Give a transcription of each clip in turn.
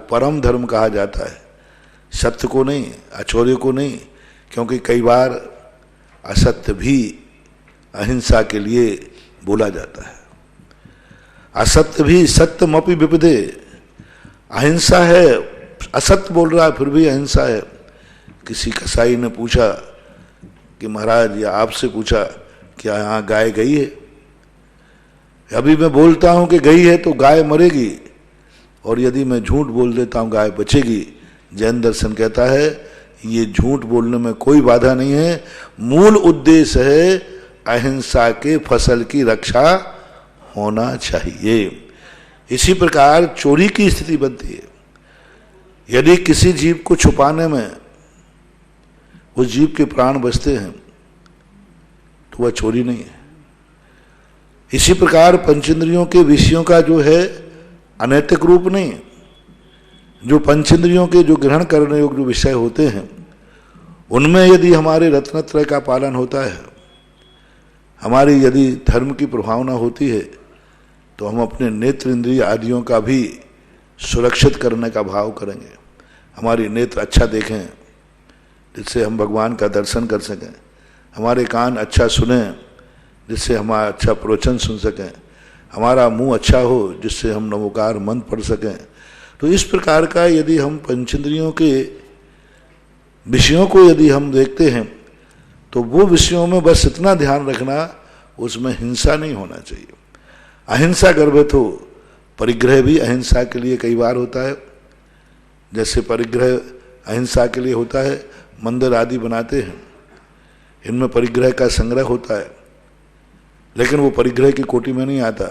परम धर्म कहा जाता है, सत्य को नहीं, अचौर्य को नहीं, क्योंकि कई बार असत्य भी अहिंसा के लिए बोला जाता है। असत्य भी सत्यमपि विपदे, अहिंसा है, असत्य बोल रहा है फिर भी अहिंसा है। किसी कसाई ने पूछा कि महाराज, या आपसे पूछा क्या यहाँ गाय गई है? अभी मैं बोलता हूँ कि गई है तो गाय मरेगी, और यदि मैं झूठ बोल देता हूँ गाय बचेगी। जैन दर्शन कहता है ये झूठ बोलने में कोई बाधा नहीं है, मूल उद्देश्य है अहिंसा के फसल की रक्षा होना चाहिए। इसी प्रकार चोरी की स्थिति बनती है। यदि किसी जीव को छुपाने में उस जीव के प्राण बचते हैं तो वह चोरी नहीं है। इसी प्रकार पंचेंद्रियों के विषयों का जो है अनैतिक रूप नहीं, जो पंचेंद्रियों के जो ग्रहण करने योग्य जो विषय होते हैं उनमें यदि हमारे रत्नत्रय का पालन होता है, हमारी यदि धर्म की प्रभावना होती है, तो हम अपने नेत्र इंद्रिय आदियों का भी सुरक्षित करने का भाव करेंगे। हमारी नेत्र अच्छा देखें जिससे हम भगवान का दर्शन कर सकें, हमारे कान अच्छा सुने जिससे हमारा अच्छा प्रवचन सुन सकें, हमारा मुंह अच्छा हो जिससे हम नमोकार मंत्र पढ़ सकें। तो इस प्रकार का यदि हम पंचेंद्रियों के विषयों को यदि हम देखते हैं तो वो विषयों में बस इतना ध्यान रखना, उसमें हिंसा नहीं होना चाहिए। अहिंसा गर्भित हो, परिग्रह भी अहिंसा के लिए कई बार होता है। जैसे परिग्रह अहिंसा के लिए होता है, मंदिर आदि बनाते हैं, इनमें परिग्रह का संग्रह होता है, लेकिन वो परिग्रह की कोटि में नहीं आता।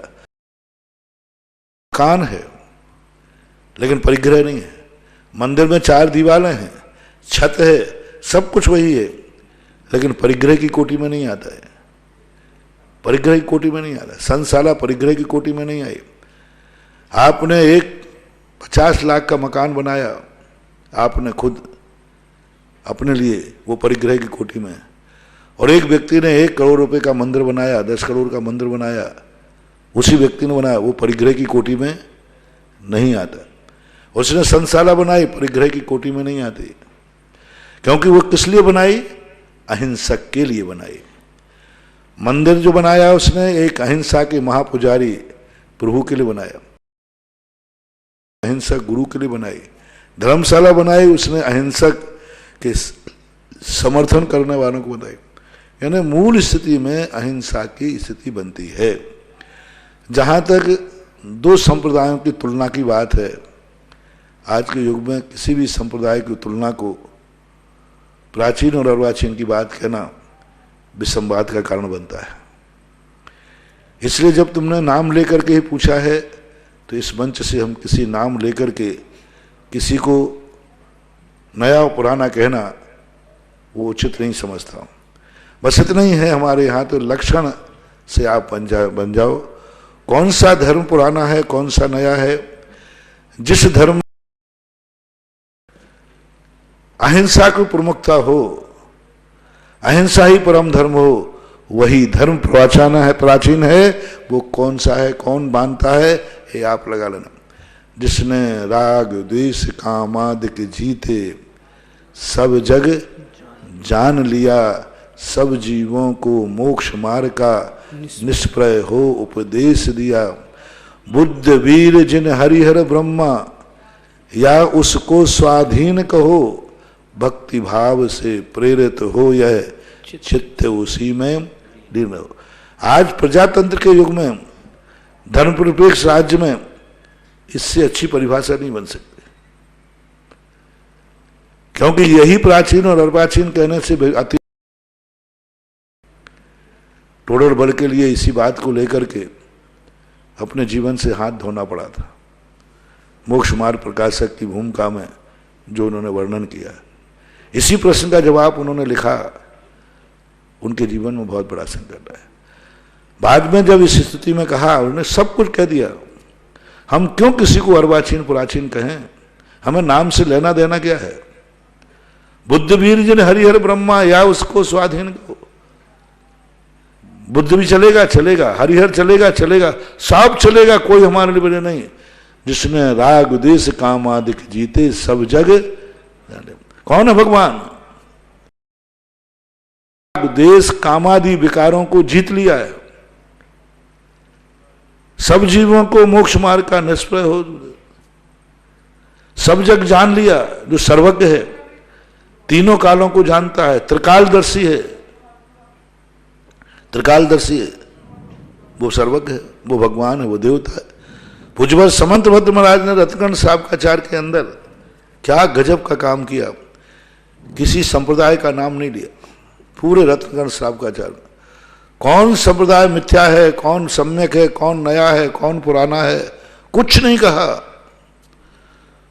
कान है लेकिन परिग्रह नहीं है। मंदिर में 4 दीवारें हैं, छत है, सब कुछ वही है, लेकिन परिग्रह की कोटि में नहीं आता है। परिग्रह की कोटि में नहीं आता। संसाला परिग्रह की कोटि में नहीं आई। आपने एक 50 लाख का मकान बनाया, आपने खुद अपने लिए, वो परिग्रह की कोटि में। और एक व्यक्ति ने 1 करोड़ रुपए का मंदिर बनाया, 10 करोड़ का मंदिर बनाया, उसी व्यक्ति ने बनाया, वो परिग्रह की कोटि में नहीं आता। उसने संसाला बनाई, परिग्रह की कोटि में नहीं आती, क्योंकि वो किस लिए बनाई? अहिंसक के लिए बनाई। मंदिर जो बनाया उसने एक अहिंसा के महापुजारी प्रभु के लिए बनाया, अहिंसक गुरु के लिए बनाई। धर्मशाला बनाई, उसने अहिंसक के समर्थन करने वालों को बनाई। यानी मूल स्थिति में अहिंसा की स्थिति बनती है। जहाँ तक 2 संप्रदायों की तुलना की बात है, आज के युग में किसी भी संप्रदाय की तुलना को, प्राचीन और अर्वाचीन की बात कहना विसंवाद का कारण बनता है। इसलिए जब तुमने नाम लेकर के ही पूछा है, तो इस मंच से हम किसी नाम लेकर के किसी को नया और पुराना कहना वो उचित नहीं समझता हूँ। बस इतना ही है हमारे यहाँ, तो लक्षण से आप बन जाओ कौन सा धर्म पुराना है, कौन सा नया है। जिस धर्म अहिंसा को प्रमुखता हो, अहिंसा ही परम धर्म हो, वही धर्म प्राचीन है। वो कौन सा है, कौन मानता है, ये आप लगा लेना। जिसने राग द्वेष कामादिक जीते, सब जग जान लिया, सब जीवों को मोक्ष मार्ग का निष्प्रय हो उपदेश दिया। बुद्ध वीर जिन हरिहर ब्रह्मा, या उसको स्वाधीन कहो, भक्ति भाव से प्रेरित हो यह चित्त उसी में लीन हो। आज प्रजातंत्र के युग में, धर्मनिरपेक्ष राज्य में, इससे अच्छी परिभाषा नहीं बन सकती, क्योंकि यही प्राचीन और अर्वाचीन कहने से अति टोडर बल के लिए इसी बात को लेकर के अपने जीवन से हाथ धोना पड़ा था। मोक्ष मार्ग प्रकाशक की भूमिका में जो उन्होंने वर्णन किया, इसी प्रश्न का जवाब उन्होंने लिखा, उनके जीवन में बहुत बड़ा संकट है। बाद में जब इस स्थिति में कहा, उन्होंने सब कुछ कह दिया, हम क्यों किसी को अर्वाचीन प्राचीन कहें, हमें नाम से लेना देना क्या है। बुद्ध वीर जिन हरिहर ब्रह्मा, या उसको स्वाधीन को। बुद्ध भी चलेगा, चलेगा, हरिहर चलेगा, चलेगा, सब चलेगा, कोई हमारे लिए बड़े नहीं। जिसने राग देश काम आदिक जीते सब जग जाने। कौन है भगवान? राग देश कामादि विकारों को जीत लिया है, सब जीवों को मोक्ष मार्ग का निष्प्रय हो, सब जग जान लिया, जो सर्वज्ञ है, तीनों कालों को जानता है, त्रिकालदर्शी है, त्रिकालदर्शी है, वो सर्वज्ञ है, वो भगवान है, वो देवता है। पूज्यवर समंत भद्र महाराज ने रत्नगंज साहबकाचार्य के अंदर क्या गजब का काम किया, किसी संप्रदाय का नाम नहीं लिया, पूरे रत्नगंज साहबकाचार्य। कौन संप्रदाय मिथ्या है, कौन सम्यक है, कौन नया है, कौन पुराना है, कुछ नहीं कहा।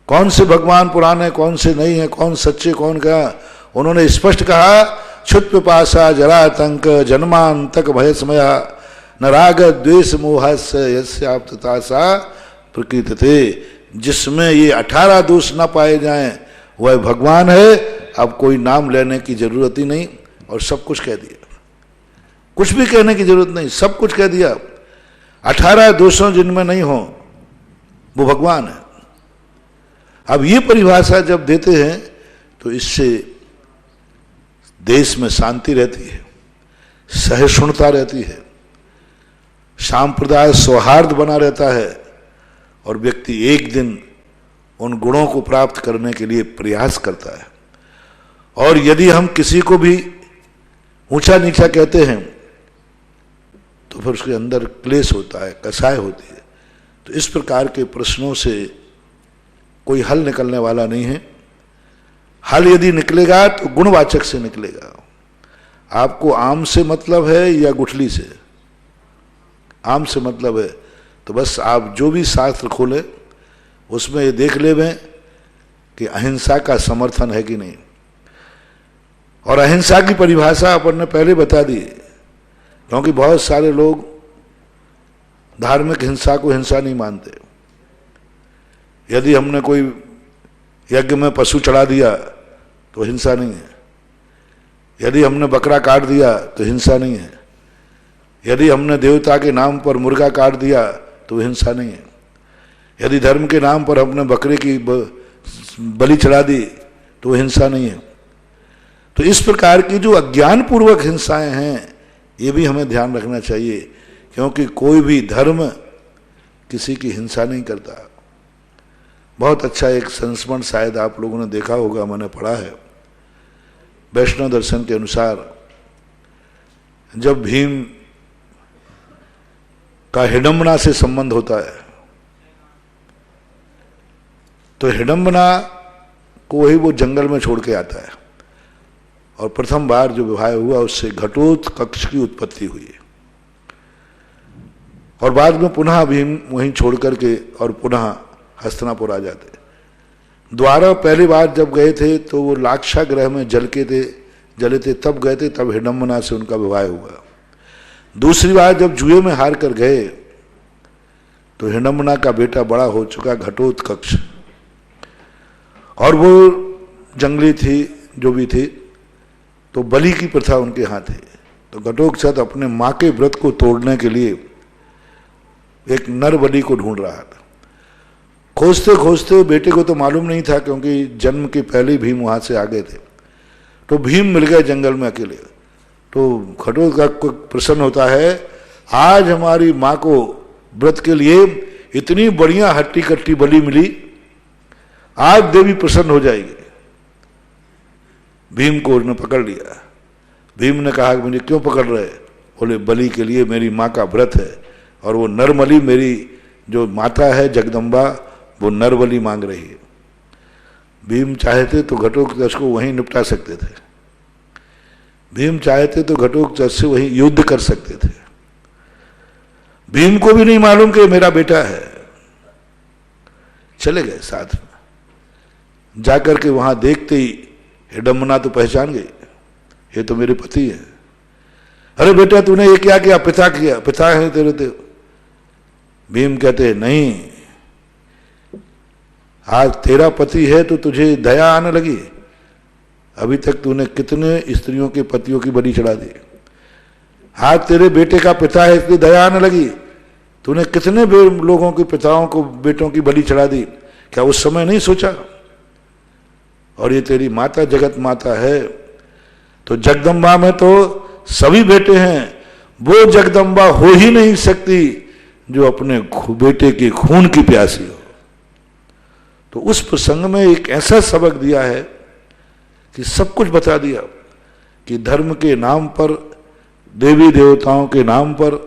कौन से भगवान पुराने, कौन से नहीं है, कौन सच्चे, कौन क्या, उन्होंने स्पष्ट कहा, क्षुत पिपासा जरातंक जन्मांतक भयस्मया न राग द्वेष मोहस्य यस्याप्ततासा प्रकृतते। जिसमें ये 18 दोष न पाए जाएं वह भगवान है। अब कोई नाम लेने की जरूरत ही नहीं, और सब कुछ कह दिया, कुछ भी कहने की जरूरत नहीं, सब कुछ कह दिया। 18 दोषों जिनमें नहीं हो वो भगवान है। अब ये परिभाषा जब देते हैं तो इससे देश में शांति रहती है, सहिष्णुता रहती है, सांप्रदाय सौहार्द बना रहता है, और व्यक्ति एक दिन उन गुणों को प्राप्त करने के लिए प्रयास करता है। और यदि हम किसी को भी ऊंचा नीचा कहते हैं तो फिर उसके अंदर क्लेश होता है, कसाय होती है। तो इस प्रकार के प्रश्नों से कोई हल निकलने वाला नहीं है। हल यदि निकलेगा तो गुणवाचक से निकलेगा। आपको आम से मतलब है या गुठली से? आम से मतलब है तो बस आप जो भी शास्त्र खोले उसमें ये देख लेवें कि अहिंसा का समर्थन है कि नहीं। और अहिंसा की परिभाषा अपन ने पहले बता दी, क्योंकि बहुत सारे लोग धार्मिक हिंसा को हिंसा नहीं मानते। यदि हमने कोई यज्ञ में पशु चढ़ा दिया तो हिंसा नहीं है, यदि हमने बकरा काट दिया तो हिंसा नहीं है, यदि हमने देवता के नाम पर मुर्गा काट दिया तो हिंसा नहीं है, यदि धर्म के नाम पर हमने बकरे की बलि चढ़ा दी तो हिंसा नहीं है। तो इस प्रकार की जो अज्ञान पूर्वक हिंसाएं हैं ये भी हमें ध्यान रखना चाहिए, क्योंकि कोई भी धर्म किसी की हिंसा नहीं करता। बहुत अच्छा एक संस्मरण शायद आप लोगों ने देखा होगा, मैंने पढ़ा है, वैष्णव दर्शन के अनुसार जब भीम का हिडम्बना से संबंध होता है तो हिडम्बना को वही वो जंगल में छोड़ के आता है, और प्रथम बार जो विवाह हुआ उससे घटोत्कच की उत्पत्ति हुई है। और बाद में पुनः भीम वहीं छोड़ करके और पुनः हस्तिनापुर आ जाते। द्वारा पहली बार जब गए थे तो वो लाक्षागृह में जले थे तब गए थे, तब हिडम्बना से उनका विवाह हुआ। दूसरी बार जब जुए में हार कर गए तो हिडम्बना का बेटा बड़ा हो चुका घटोत्कच, और वो जंगली थी जो भी थी, तो बलि की प्रथा उनके यहाँ थी। तो घटोत्कच अपने माँ के व्रत को तोड़ने के लिए एक नर बलि को ढूंढ रहा था। खोजते खोजते बेटे को तो मालूम नहीं था, क्योंकि जन्म के पहले ही भीम वहाँ से आ गए थे। तो भीम मिल गए जंगल में अकेले। तो घटोत्कच को प्रसन्न होता है, आज हमारी माँ को व्रत के लिए इतनी बढ़िया हट्टी कट्टी बलि मिली, आज देवी प्रसन्न हो जाएगी। भीम को उसने पकड़ लिया। भीम ने कहा कि मुझे क्यों पकड़ रहे? बोले बलि के लिए मेरी माँ का व्रत है, और वो नरबलि मेरी जो माता है जगदम्बा वो नरबलि मांग रही है। भीम चाहते तो घटोत्कच को वहीं निपटा सकते थे, भीम चाहते तो घटोत्कच से वहीं युद्ध कर सकते थे। भीम को भी नहीं मालूम कि मेरा बेटा है। चले गए साथ में, जाकर के वहां देखते ही हिडम्बना तो पहचान गई, ये तो मेरे पति है। अरे बेटा तूने ये क्या किया? पिता किया, पिता है तेरे तो। भीम कहते नहीं, आज तेरा पति है तो तुझे दया आने लगी। अभी तक तूने कितने स्त्रियों के पतियों की बलि चढ़ा दी, आज तेरे बेटे का पिता है इसलिए दया आने लगी। तूने कितने लोगों के पिताओं को, बेटों की बलि चढ़ा दी, क्या उस समय नहीं सोचा? और ये तेरी माता जगत माता है, तो जगदम्बा में तो सभी बेटे हैं, वो जगदम्बा हो ही नहीं सकती जो अपने बेटे के खून की प्यासी हो। तो उस प्रसंग में एक ऐसा सबक दिया है कि सब कुछ बता दिया कि धर्म के नाम पर, देवी देवताओं के नाम पर,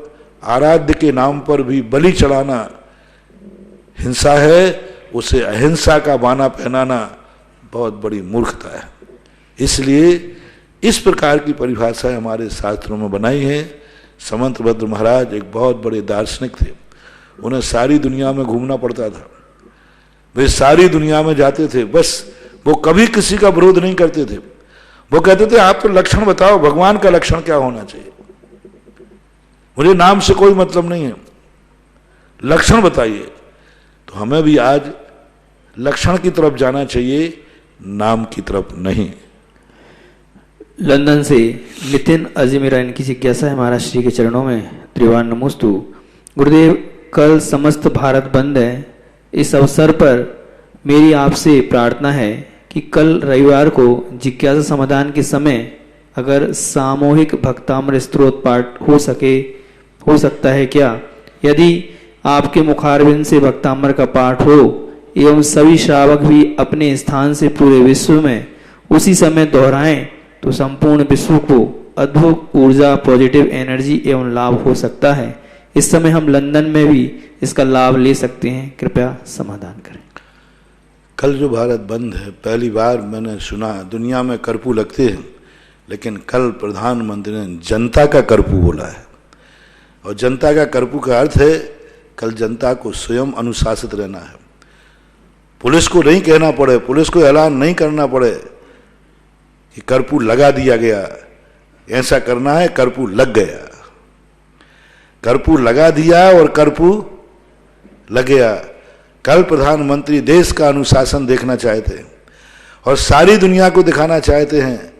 आराध्य के नाम पर भी बलि चढ़ाना हिंसा है, उसे अहिंसा का बाना पहनाना बहुत बड़ी मूर्खता है। इसलिए इस प्रकार की परिभाषा हमारे शास्त्रों में बनाई है। समंतभद्र महाराज एक बहुत बड़े दार्शनिक थे, उन्हें सारी दुनिया में घूमना पड़ता था, वे सारी दुनिया में जाते थे, बस वो कभी किसी का विरोध नहीं करते थे। वो कहते थे आप तो लक्षण बताओ, भगवान का लक्षण क्या होना चाहिए, मुझे नाम से कोई मतलब नहीं है, लक्षण बताइए। तो हमें भी आज लक्षण की तरफ जाना चाहिए, नाम की तरफ नहीं। लंदन से नितिन अजमेरा, इनकी जिज्ञासा है महाराज श्री के चरणों में। त्रिवान नमोस्तु। गुरुदेव, कल समस्त भारत बंद है, इस अवसर पर मेरी आपसे प्रार्थना है कि कल रविवार को जिज्ञासा समाधान के समय अगर सामूहिक भक्तामृत स्तोत्र पाठ हो सकता है क्या? यदि आपके मुखारबिंद से भक्तामृत का पाठ हो एवं सभी श्रावक भी अपने स्थान से पूरे विश्व में उसी समय दोहराएं तो संपूर्ण विश्व को अद्भुत ऊर्जा, पॉजिटिव एनर्जी एवं लाभ हो सकता है। इस समय हम लंदन में भी इसका लाभ ले सकते हैं, कृपया समाधान करें। कल जो भारत बंद है, पहली बार मैंने सुना, दुनिया में कर्फ्यू लगते हैं, लेकिन कल प्रधानमंत्री ने जनता का कर्फ्यू बोला है। और जनता का कर्फ्यू का अर्थ है कल जनता को स्वयं अनुशासित रहना है। पुलिस को नहीं कहना पड़े, पुलिस को ऐलान नहीं करना पड़े कि कर्फ्यू लगा दिया गया, ऐसा करना है, कर्फ्यू लग गया। कर्फ्यू लगा दिया और कर्फ्यू लग गया। कल प्रधानमंत्री देश का अनुशासन देखना चाहते हैं और सारी दुनिया को दिखाना चाहते हैं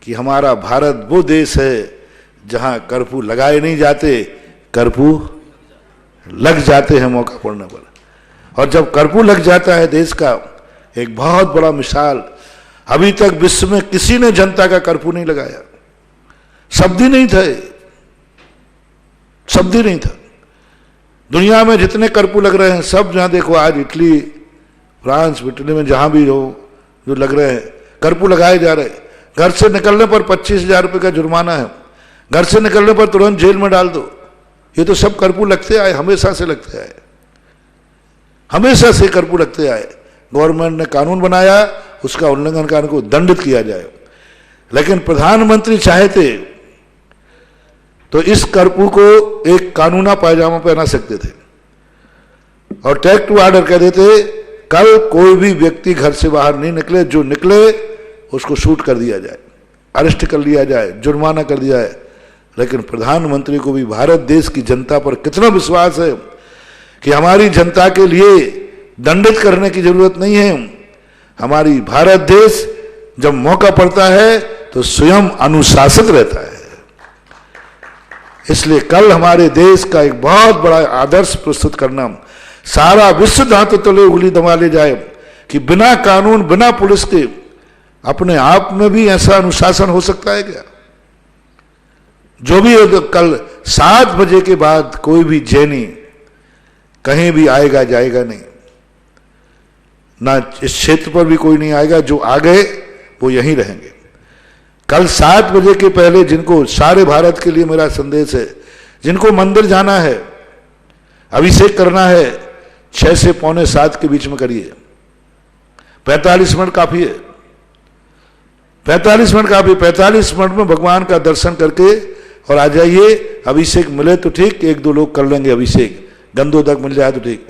कि हमारा भारत वो देश है जहां कर्फ्यू लगाए नहीं जाते, कर्फ्यू लग जाते हैं मौका पड़ने पर। और जब कर्फ्यू लग जाता है देश का, एक बहुत बड़ा मिसाल, अभी तक विश्व में किसी ने जनता का कर्फ्यू नहीं लगाया, शब्द ही नहीं था, शब्द ही नहीं था। दुनिया में जितने कर्फ्यू लग रहे हैं सब, जहां देखो आज इटली, फ्रांस, इटली में जहां भी हो जो लग रहे हैं, कर्फ्यू लगाए जा रहे। घर से निकलने पर 25,000 रुपये का जुर्माना है, घर से निकलने पर तुरंत जेल में डाल दो। ये तो सब कर्फ्यू लगते आए, हमेशा से लगते आए, हमेशा से कर्फ्यू लगते आए। गवर्नमेंट ने कानून बनाया, उसका उल्लंघन करने को दंडित किया जाए। लेकिन प्रधानमंत्री चाहते तो इस कर्फ्यू को एक कानूना पायजामा पहना सकते थे और टैग टू ऑर्डर कह देते, कल कोई भी व्यक्ति घर से बाहर नहीं निकले, जो निकले उसको शूट कर दिया जाए, अरेस्ट कर लिया जाए, जुर्माना कर दिया जाए। लेकिन प्रधानमंत्री को भी भारत देश की जनता पर कितना विश्वास है कि हमारी जनता के लिए दंडित करने की जरूरत नहीं है। हमारी भारत देश जब मौका पड़ता है तो स्वयं अनुशासित रहता है। इसलिए कल हमारे देश का एक बहुत बड़ा आदर्श प्रस्तुत करना, सारा विश्व दांत तले उंगली दबा ले जाए कि बिना कानून, बिना पुलिस के अपने आप में भी ऐसा अनुशासन हो सकता है क्या? जो भी कल 7 बजे के बाद कोई भी जैनी कहीं भी आएगा जाएगा नहीं, ना इस क्षेत्र पर भी कोई नहीं आएगा, जो आ गए वो यहीं रहेंगे। कल 7 बजे के पहले जिनको, सारे भारत के लिए मेरा संदेश है, जिनको मंदिर जाना है, अभिषेक करना है, 6 से पौने 7 के बीच में करिए। 45 मिनट काफी है, 45 मिनट काफी। 45 मिनट में भगवान का दर्शन करके और आ जाइए। अभिषेक मिले तो ठीक, 1-2 लोग कर लेंगे अभिषेक, गंधोदक मिल जाए तो ठीक।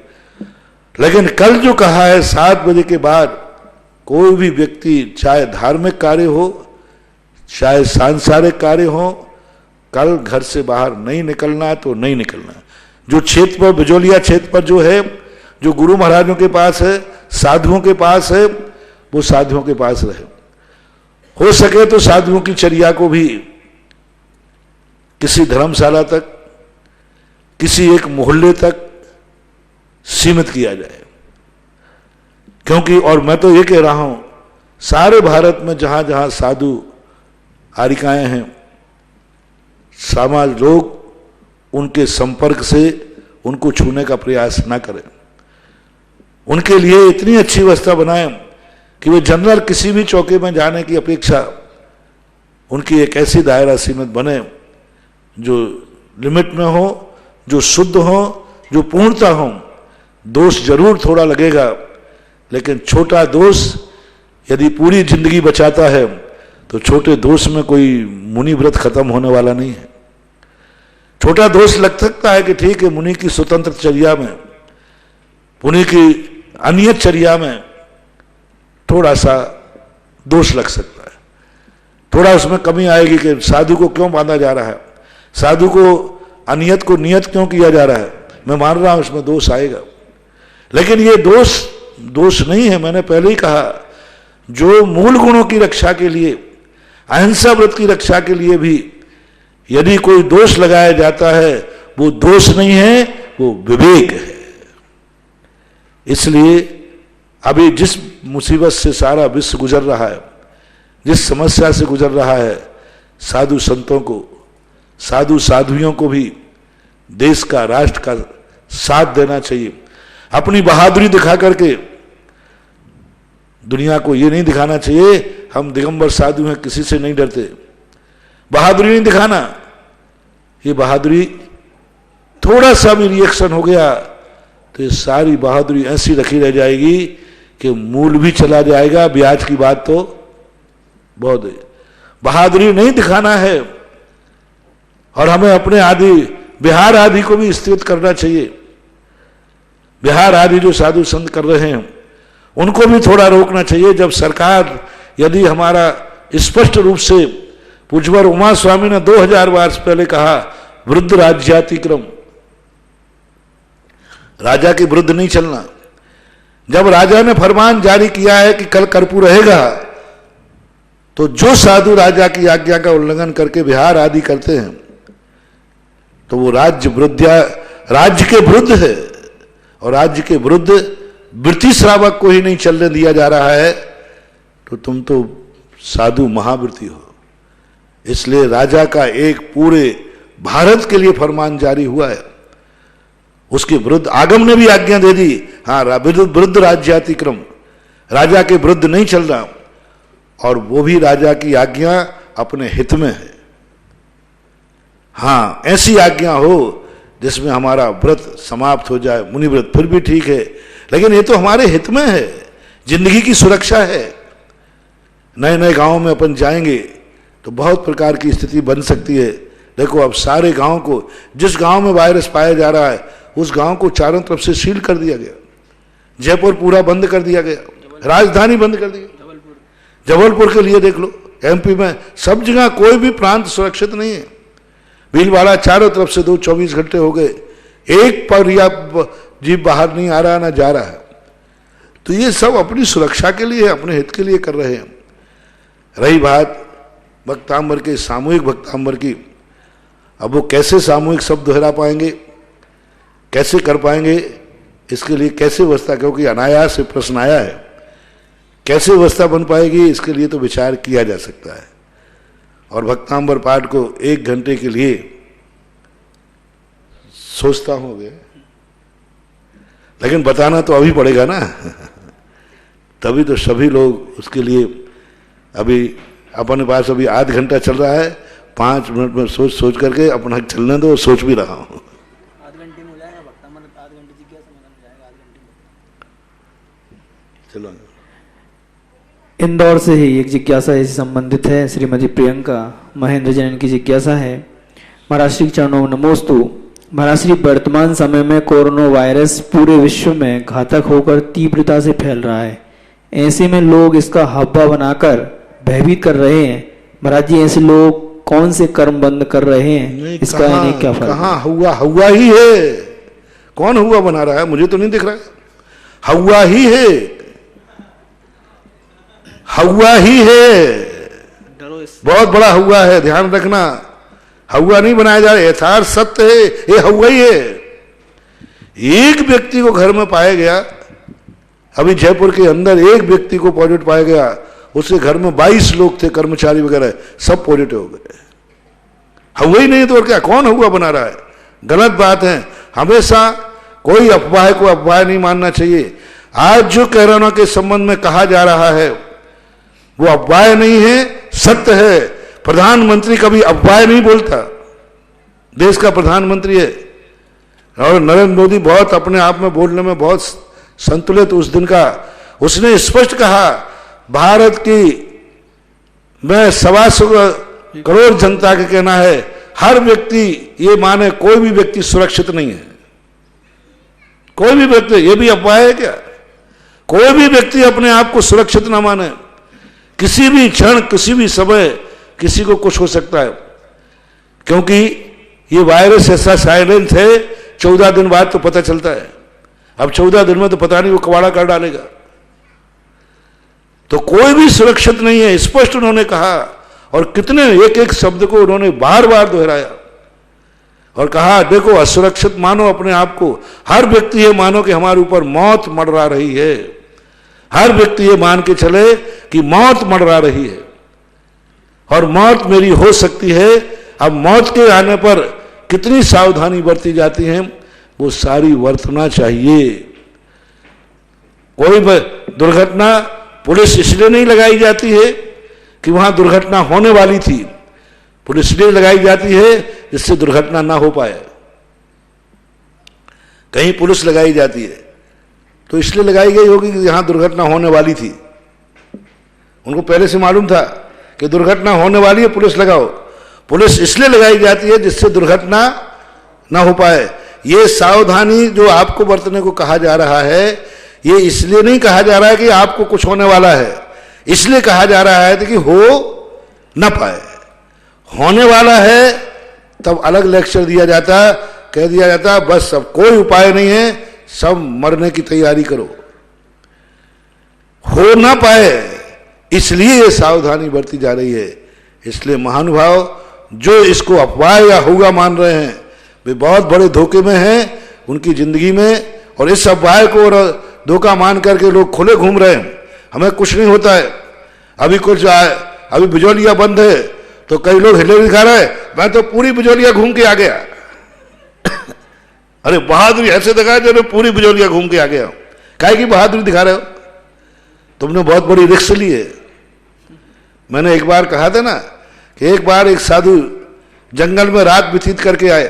लेकिन कल जो कहा है 7 बजे के बाद कोई भी व्यक्ति, चाहे धार्मिक कार्य हो चाहे सांसारिक कार्य हो, कल घर से बाहर नहीं निकलना तो नहीं निकलना। जो क्षेत्र पर, बिजोलिया क्षेत्र पर जो है, जो गुरु महाराजों के पास है, साधुओं के पास है, वो साधुओं के पास रहे। हो सके तो साधुओं की चर्या को भी किसी धर्मशाला तक, किसी एक मोहल्ले तक सीमित किया जाए। क्योंकि और मैं तो ये कह रहा हूं, सारे भारत में जहां जहां साधु आरिकाएं हैं, समाज लोग उनके संपर्क से उनको छूने का प्रयास ना करें। उनके लिए इतनी अच्छी व्यवस्था बनाएं कि वे जनरल किसी भी चौके में जाने की अपेक्षा उनकी एक ऐसी दायरा सीमित बने जो लिमिट में हो, जो शुद्ध हो, जो पूर्णता हो। दोष जरूर थोड़ा लगेगा, लेकिन छोटा दोष यदि पूरी जिंदगी बचाता है तो छोटे दोष में कोई मुनि व्रत खत्म होने वाला नहीं है। छोटा दोष लग सकता है कि ठीक है, मुनि की स्वतंत्र चर्या में, मुनि की अनियत चर्या में थोड़ा सा दोष लग सकता है, थोड़ा उसमें कमी आएगी कि साधु को क्यों बांधा जा रहा है, साधु को अनियत को नियत क्यों किया जा रहा है। मैं मान रहा हूं इसमें दोष आएगा, लेकिन ये दोष नहीं है। मैंने पहले ही कहा, जो मूल गुणों की रक्षा के लिए, अहिंसा व्रत की रक्षा के लिए भी यदि कोई दोष लगाया जाता है, वो दोष नहीं है, वो विवेक है। इसलिए अभी जिस मुसीबत से सारा विश्व गुजर रहा है, जिस समस्या से गुजर रहा है, साधु संतों को, साधु साध्वियों को भी देश का, राष्ट्र का साथ देना चाहिए। अपनी बहादुरी दिखा करके दुनिया को ये नहीं दिखाना चाहिए हम दिगंबर साधु हैं, किसी से नहीं डरते। बहादुरी नहीं दिखाना। ये बहादुरी, थोड़ा सा भी रिएक्शन हो गया तो ये सारी बहादुरी ऐसी रखी रह जाएगी कि मूल भी चला जाएगा। ब्याज की बात तो बहुत है। बहादुरी नहीं दिखाना है, और हमें अपने आदि बिहार आदि को भी स्थित करना चाहिए। बिहार आदि जो साधु संत कर रहे हैं उनको भी थोड़ा रोकना चाहिए। जब सरकार, यदि हमारा स्पष्ट रूप से पूज्यवर उमा स्वामी ने 2000 वर्ष पहले कहा, वृद्ध राज्यातिक्रम, राजा के विरुद्ध नहीं चलना। जब राजा ने फरमान जारी किया है कि कल कर्फ्यू रहेगा, तो जो साधु राजा की आज्ञा का उल्लंघन करके बिहार आदि करते हैं तो वो राज्य के विरुद्ध है। और राज्य के विरुद्ध वृत्ति श्रावक को ही नहीं चलने दिया जा रहा है, तो तुम तो साधु महावृत्ति हो। इसलिए राजा का एक पूरे भारत के लिए फरमान जारी हुआ है, उसके विरुद्ध आगम ने भी आज्ञा दे दी, हाँ, विरुद्ध राज्यातिक्रम, राजा के विरुद्ध नहीं चल रहा। और वो भी राजा की आज्ञा अपने हित में है। हाँ, ऐसी आज्ञा हो जिसमें हमारा व्रत समाप्त हो जाए, मुनि व्रत फिर भी ठीक है, लेकिन ये तो हमारे हित में है, जिंदगी की सुरक्षा है। नए नए गांवों में अपन जाएंगे तो बहुत प्रकार की स्थिति बन सकती है। देखो, अब सारे गांव को, जिस गांव में वायरस पाया जा रहा है उस गांव को चारों तरफ से सील कर दिया गया। जयपुर पूरा बंद कर दिया गया, राजधानी बंद कर दी। जबलपुर के लिए देख लो, एमपी में सब जगह कोई भी प्रांत सुरक्षित नहीं है। भीलवाड़ा चारों तरफ से 24 घंटे हो गए, एक पर या जीव बाहर नहीं आ रहा ना जा रहा है। तो ये सब अपनी सुरक्षा के लिए, अपने हित के लिए कर रहे हैं। रही बात भक्तांबर के सामूहिक भक्तांबर की, अब वो कैसे सामूहिक शब्द दोहरा पाएंगे, कैसे कर पाएंगे, इसके लिए कैसे व्यवस्था, क्योंकि अनायास से प्रश्न आया है, कैसे व्यवस्था बन पाएगी, इसके लिए तो विचार किया जा सकता है। और भक्तांबर पाठ को 1 घंटे के लिए सोचता हूं, लेकिन बताना तो अभी पड़ेगा ना तभी तो सभी लोग उसके लिए, अभी अपने पास अभी आध घंटा चल रहा है, 5 मिनट में सोच करके अपना चलने दो। सोच भी रहा हूं, आध घंटे में हो जाएगा भक्तांबर, आध घंटे जिज्ञासा में जाएगा, आध घंटे। चलो, इंदौर से ही एक जिज्ञासा इससे संबंधित है। श्रीमती प्रियंका महेंद्र जैन की जिज्ञासा है। महाराज श्री चरणों में नमोस्तु। महाराज श्री, वर्तमान समय में कोरोना वायरस पूरे विश्व में घातक होकर तीव्रता से फैल रहा है। ऐसे में लोग इसका हब्बा बनाकर भयभीत कर रहे हैं। महाराज जी, ऐसे लोग कौन से कर्म बंद कर रहे हैं, इसका इन्हें क्या फर्क? कहाँ हुआ ही है। कौन हुआ बना रहा है, मुझे तो नहीं दिख रहा है। हुआ ही है, हुआ ही है, बहुत बड़ा हुआ है, ध्यान रखना। हवा नहीं बनाया जा रहा, यथार्थ सत्य है, ये हवा ही है। एक व्यक्ति को घर में पाया गया, अभी जयपुर के अंदर एक व्यक्ति को पॉजिटिव पाया गया, उसके घर में 22 लोग थे, कर्मचारी वगैरह, सब पॉजिटिव हो गए। हवा ही नहीं तो और क्या, कौन हवा बना रहा है? गलत बात है। हमेशा कोई अफवाह को अफवाह नहीं मानना चाहिए। आज जो कोरोना के संबंध में कहा जा रहा है वो अफवाह नहीं है, सत्य है। प्रधानमंत्री कभी अफवाह नहीं बोलता, देश का प्रधानमंत्री है। और नरेंद्र मोदी बहुत अपने आप में बोलने में बहुत संतुलित उस दिन का, उसने स्पष्ट कहा भारत की मैं 125 करोड़ जनता का कहना है, हर व्यक्ति ये माने कोई भी व्यक्ति सुरक्षित नहीं है। कोई भी व्यक्ति, ये भी अफवाह है क्या? कोई भी व्यक्ति अपने आप को सुरक्षित ना माने। किसी भी क्षण, किसी भी समय किसी को कुछ हो सकता है, क्योंकि ये वायरस ऐसा साइलेंट है, 14 दिन बाद तो पता चलता है। अब 14 दिन में तो पता नहीं वो कबाड़ा कर डालेगा। तो कोई भी सुरक्षित नहीं है, स्पष्ट उन्होंने कहा। और कितने एक एक शब्द को उन्होंने बार बार दोहराया और कहा देखो असुरक्षित मानो अपने आप को। हर व्यक्ति ये मानो कि हमारे ऊपर मौत मंडरा रही है। हर व्यक्ति ये मान के चले कि मौत मंडरा रही है और मौत मेरी हो सकती है। अब मौत के आने पर कितनी सावधानी बरती जाती है वो सारी बरतना चाहिए। कोई दुर्घटना पुलिस इसलिए नहीं लगाई जाती है कि वहां दुर्घटना होने वाली थी, पुलिस इसलिए लगाई जाती है जिससे दुर्घटना ना हो पाए। कहीं पुलिस लगाई जाती है तो इसलिए लगाई गई होगी कि यहां दुर्घटना होने वाली थी, उनको पहले से मालूम था कि दुर्घटना होने वाली है, पुलिस लगाओ। पुलिस इसलिए लगाई जाती है जिससे दुर्घटना ना हो पाए। ये सावधानी जो आपको बरतने को कहा जा रहा है, ये इसलिए नहीं कहा जा रहा है कि आपको कुछ होने वाला है, इसलिए कहा जा रहा है कि हो ना पाए। होने वाला है तब अलग लेक्चर दिया जाता, कह दिया जाता बस अब कोई उपाय नहीं है, सब मरने की तैयारी करो। हो ना पाए इसलिए ये सावधानी बरती जा रही है। इसलिए महानुभाव जो इसको अफवाह या होगा मान रहे हैं वे बहुत बड़े धोखे में हैं उनकी जिंदगी में। और इस अफवाह को धोखा मान करके लोग खुले घूम रहे हैं, हमें कुछ नहीं होता है। अभी बिजौलिया बंद है तो कई लोग हिले दिखा रहे हैं, मैं तो पूरी बिजौलिया घूम के आ गया। अरे बहादुरी ऐसे दिखा जो पूरी बिजौलिया घूम के आ गया। काहे की बहादुरी दिखा रहे हो? तुमने बहुत बड़ी रिस्क ली है। मैंने एक बार कहा था ना कि एक बार एक साधु जंगल में रात व्यतीत करके आए,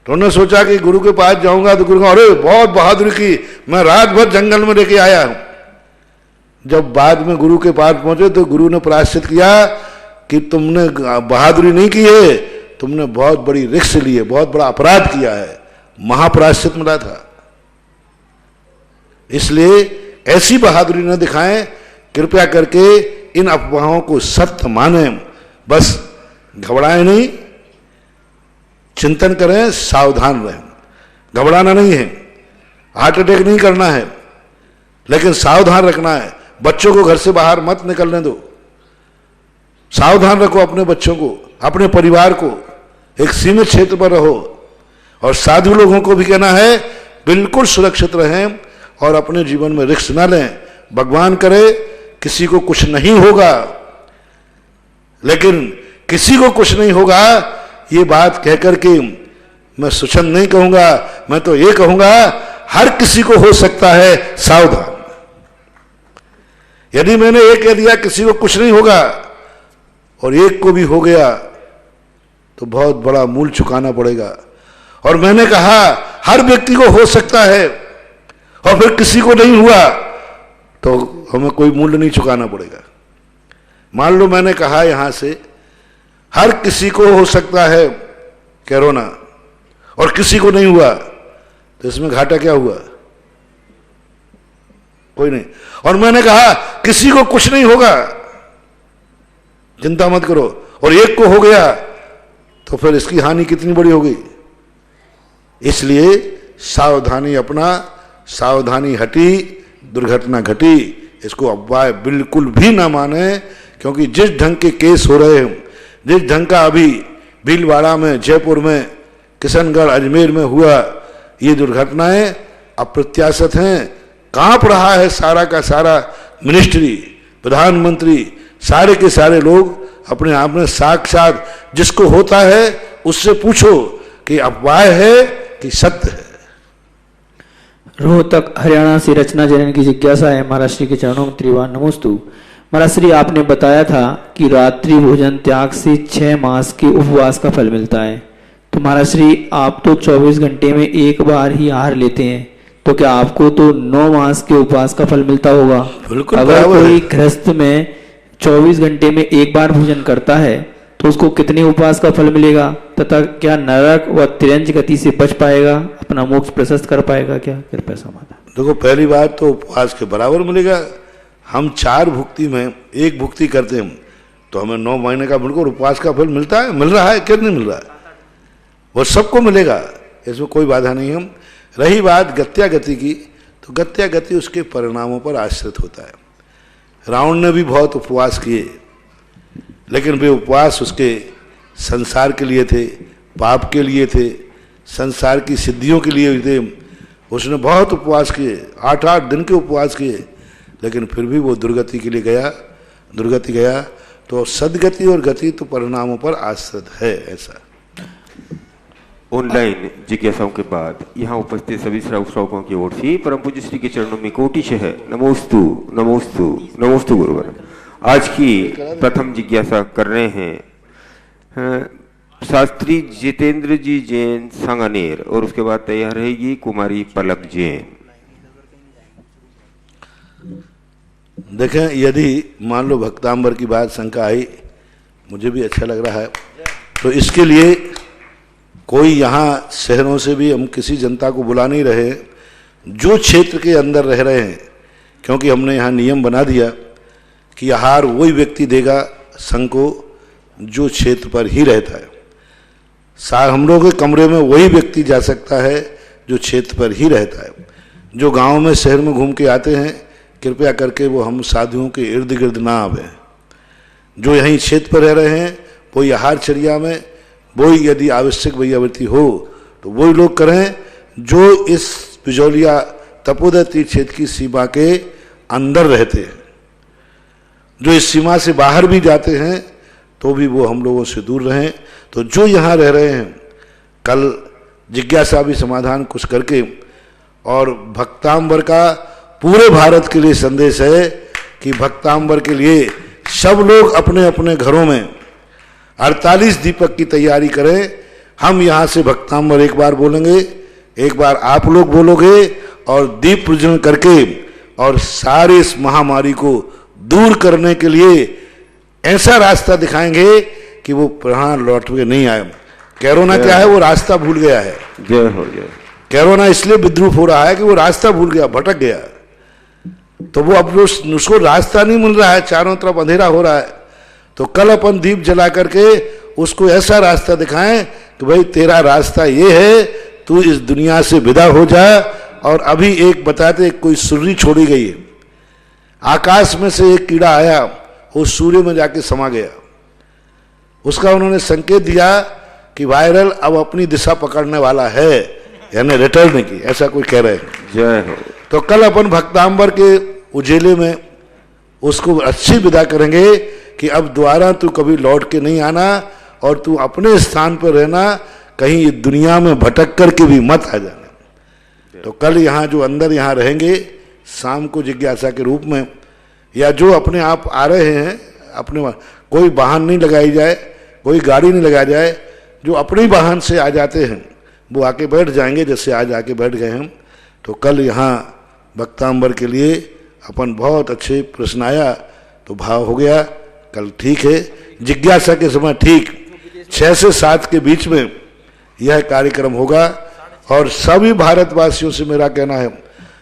तो उन्होंने सोचा कि गुरु के पास जाऊंगा तो गुरु का अरे बहुत बहादुरी की, मैं रात भर जंगल में लेके आया हूं। जब बाद में गुरु के पास पहुंचे तो गुरु ने प्रायश्चित किया कि तुमने बहादुरी नहीं की है, तुमने बहुत बड़ी रिस्क ली है, बहुत बड़ा अपराध किया है, महाप्रायश्चित मिला था। इसलिए ऐसी बहादुरी न दिखाएं, कृपया करके इन अफवाहों को सत्य माने। बस घबराएं नहीं, चिंतन करें, सावधान रहें। घबराना नहीं है, हार्ट अटैक नहीं करना है, लेकिन सावधान रखना है। बच्चों को घर से बाहर मत निकलने दो, सावधान रखो अपने बच्चों को, अपने परिवार को, एक सीमित क्षेत्र पर रहो। और साधु लोगों को भी कहना है बिल्कुल सुरक्षित रहें और अपने जीवन में रिस्क ना लें। भगवान करे किसी को कुछ नहीं होगा, लेकिन किसी को कुछ नहीं होगा ये बात कहकर के मैं स्वच्छंद नहीं कहूंगा, मैं तो ये कहूंगा हर किसी को हो सकता है, सावधान। यदि मैंने ये कह दिया किसी को कुछ नहीं होगा और एक को भी हो गया तो बहुत बड़ा मूल्य चुकाना पड़ेगा। और मैंने कहा हर व्यक्ति को हो सकता है और फिर किसी को नहीं हुआ तो हमें कोई मूल्य नहीं चुकाना पड़ेगा। मान लो मैंने कहा यहां से हर किसी को हो सकता है कोरोना और किसी को नहीं हुआ, तो इसमें घाटा क्या हुआ? कोई नहीं। और मैंने कहा किसी को कुछ नहीं होगा, चिंता मत करो, और एक को हो गया तो फिर इसकी हानि कितनी बड़ी हो गई। इसलिए सावधानी अपना, सावधानी हटी दुर्घटना घटी। इसको अफवाह बिल्कुल भी ना माने, क्योंकि जिस ढंग के केस हो रहे हैं, जिस ढंग का अभी भीलवाड़ा में, जयपुर में, किशनगढ़, अजमेर में हुआ ये दुर्घटनाएं अप्रत्याशित हैं। कांप रहा है सारा का सारा मिनिस्ट्री, प्रधानमंत्री, सारे के सारे लोग अपने आप में साक्षात जिसको होता है उससे पूछो कि अफवाह है कि सत्य है। रोहतक हरियाणा से रचना जैन की जिज्ञासा है, महाराज श्री के चरणों में त्रिवान नमोस्तु। महाराज श्री, आपने बताया था कि रात्रि भोजन त्याग से 6 मास के उपवास का फल मिलता है। तो महाराज श्री, आप तो 24 घंटे में एक बार ही आहार लेते हैं, तो क्या आपको तो 9 मास के उपवास का फल मिलता होगा? बिल्कुल। अगर कोई गृहस्थ में 24 घंटे में एक बार भोजन करता है तो उसको कितने उपवास का फल मिलेगा, तथा क्या नरक व तिरंज गति से बच पाएगा, अपना मोक्ष प्रशस्त कर पाएगा क्या? कृपया समाधान। देखो, पहली बात तो उपवास के बराबर मिलेगा। हम 4 भुक्ति में एक भुक्ति करते हैं तो हमें 9 महीने का बिल्कुल उपवास का फल मिलता है, मिल रहा है, क्यों नहीं मिल रहा है? वो सबको मिलेगा, इसमें कोई बाधा नहीं है। रही बात गत्या गति की, तो गत्या गति उसके परिणामों पर आश्रित होता है। रावण ने भी बहुत उपवास किए, लेकिन वे उपवास उसके संसार के लिए थे, पाप के लिए थे, संसार की सिद्धियों के लिए थे। उसने बहुत उपवास किए, 8-8 दिन के उपवास किए, लेकिन फिर भी वो दुर्गति के लिए गया, दुर्गति गया। तो सदगति और गति तो परिणामों पर आश्रित है। ऐसा ऑनलाइन जिज्ञासाओं के बाद यहाँ उपस्थित सभी श्रावकों की ओर से परम पूज्य श्री के चरणों में कोटिशः नमोस्तु नमोस्तु नमोस्तु गुरुवर। आज की प्रथम जिज्ञासा कर रहे हैं शास्त्री जितेंद्र जी जैन सांगानेर, और उसके बाद तैयार रहेगी कुमारी पलक जैन। देखें, यदि मान लो भक्तांबर की बात शंका आई, मुझे भी अच्छा लग रहा है, तो इसके लिए कोई यहाँ शहरों से भी हम किसी जनता को बुला नहीं रहे, जो क्षेत्र के अंदर रह रहे हैं, क्योंकि हमने यहाँ नियम बना दिया कि आहार वही व्यक्ति देगा संघ को जो क्षेत्र पर ही रहता है। हम लोगों के कमरे में वही व्यक्ति जा सकता है जो क्षेत्र पर ही रहता है। जो गांव में शहर में घूम के आते हैं, कृपया करके वो हम साधुओं के इर्द गिर्द ना आवे। जो यहीं क्षेत्र पर रह रहे हैं वही आहारचर्या में वही यदि आवश्यक वैयावृत्ति हो तो वही लोग करें जो इस बिजौलिया तपोदय तीर्थ क्षेत्र की सीमा के अंदर रहते हैं। जो इस सीमा से बाहर भी जाते हैं तो भी वो हम लोगों से दूर रहें। तो जो यहाँ रह रहे हैं, कल जिज्ञासा भी समाधान कुछ करके, और भक्तांबर का पूरे भारत के लिए संदेश है कि भक्तांबर के लिए सब लोग अपने अपने घरों में 48 दीपक की तैयारी करें। हम यहाँ से भक्तांबर एक बार बोलेंगे, एक बार आप लोग बोलोगे, और दीप प्रज्वलन करके और सारे इस महामारी को दूर करने के लिए ऐसा रास्ता दिखाएंगे कि वो प्राण लौट के नहीं आए। कोरोना क्या है, वो रास्ता भूल गया है। जय हो जय। कोरोना इसलिए विद्रूप हो रहा है कि वो रास्ता भूल गया, भटक गया, तो वो अब उसको रास्ता नहीं मिल रहा है, चारों तरफ अंधेरा हो रहा है। तो कल अपन दीप जला करके उसको ऐसा रास्ता दिखाएं कि भाई तेरा रास्ता ये है, तू इस दुनिया से विदा हो जा। और अभी एक बताते, कोई सुर्री छोड़ी गई है, आकाश में से एक कीड़ा आया, वो सूर्य में जाके समा गया। उसका उन्होंने संकेत दिया कि वायरल अब अपनी दिशा पकड़ने वाला है, यानी रिटर्न की, ऐसा कोई कह रहे हैं। जय हो। तो कल अपन भक्तांबर के उजेले में उसको अच्छी विदा करेंगे कि अब दोबारा तू कभी लौट के नहीं आना, और तू अपने स्थान पर रहना, कहीं दुनिया में भटक करके भी मत आ जाना। तो कल यहाँ जो अंदर यहाँ रहेंगे, शाम को जिज्ञासा के रूप में, या जो अपने आप आ रहे हैं, अपने कोई वाहन नहीं लगाई जाए, कोई गाड़ी नहीं लगाई जाए, जो अपने वाहन से आ जाते हैं वो आके बैठ जाएंगे, जैसे आज आके बैठ गए हम। तो कल यहाँ भक्तांबर के लिए अपन बहुत अच्छे प्रश्न आया तो भाव हो गया। कल ठीक है, जिज्ञासा के समय ठीक 6 से 7 के बीच में यह कार्यक्रम होगा। और सभी भारतवासियों से मेरा कहना है,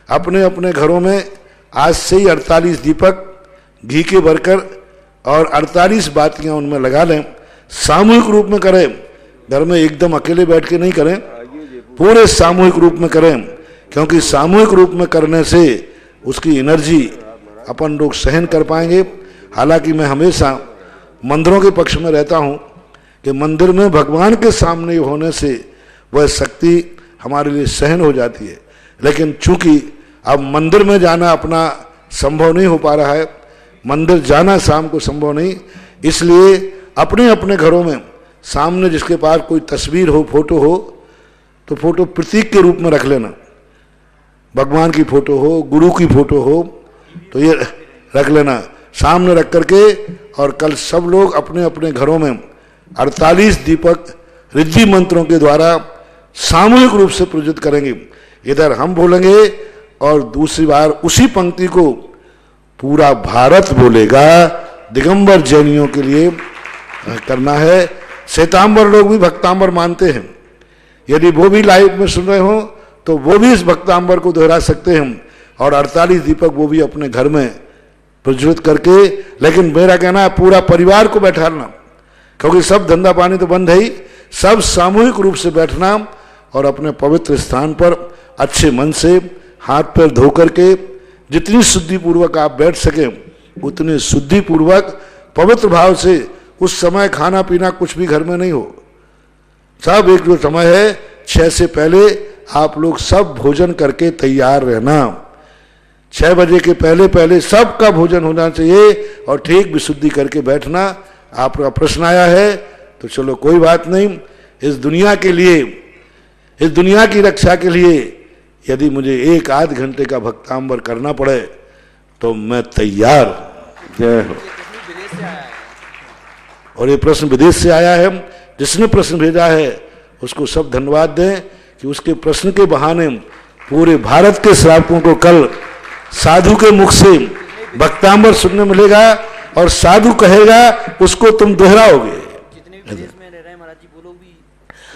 अपने अपने घरों में आज से ही 48 दीपक घी के भरकर और 48 बातियां उनमें लगा लें। सामूहिक रूप में करें, घर में एकदम अकेले बैठ के नहीं करें, पूरे सामूहिक रूप में करें, क्योंकि सामूहिक रूप में करने से उसकी एनर्जी अपन लोग सहन कर पाएंगे। हालांकि मैं हमेशा मंदिरों के पक्ष में रहता हूं कि मंदिर में भगवान के सामने होने से वह शक्ति हमारे लिए सहन हो जाती है। लेकिन चूंकि अब मंदिर में जाना अपना संभव नहीं हो पा रहा है, मंदिर जाना शाम को संभव नहीं, इसलिए अपने अपने घरों में सामने जिसके पास कोई तस्वीर हो, फोटो हो, तो फोटो प्रतीक के रूप में रख लेना। भगवान की फोटो हो, गुरु की फोटो हो, तो ये रख लेना सामने रख करके। और कल सब लोग अपने अपने घरों में 48 दीपक रिद्धि मंत्रों के द्वारा सामूहिक रूप से प्रज्वलित करेंगे। इधर हम बोलेंगे और दूसरी बार उसी पंक्ति को पूरा भारत बोलेगा। दिगंबर जैनियों के लिए करना है। श्वेतांबर लोग भी भक्तांबर मानते हैं, यदि वो भी लाइव में सुन रहे हो तो वो भी इस भक्तांबर को दोहरा सकते हैं और 48 दीपक वो भी अपने घर में प्रज्वलित करके। लेकिन मेरा कहना है पूरा परिवार को बैठाना, क्योंकि सब धंधा पानी तो बंद है ही, सब सामूहिक रूप से बैठना और अपने पवित्र स्थान पर अच्छे मन से हाथ पैर धो करके जितनी शुद्धि पूर्वक आप बैठ सके उतने शुद्धि पूर्वक पवित्र भाव से। उस समय खाना पीना कुछ भी घर में नहीं हो, सब एक जो समय है 6 से पहले आप लोग सब भोजन करके तैयार रहना। 6 बजे के पहले पहले सबका भोजन होना चाहिए और ठीक विशुद्धि करके बैठना। आपका प्रश्न आया है तो चलो कोई बात नहीं, इस दुनिया के लिए, इस दुनिया की रक्षा के लिए यदि मुझे 1-8 घंटे का भक्तांबर करना पड़े तो मैं तैयार हूं। जय हो। और ये प्रश्न विदेश से आया है, जिसने प्रश्न भेजा है उसको सब धन्यवाद दें कि उसके प्रश्न के बहाने पूरे भारत के श्रावकों को कल साधु के मुख से भक्तांबर सुनने मिलेगा और साधु कहेगा उसको तुम दोहराओगे।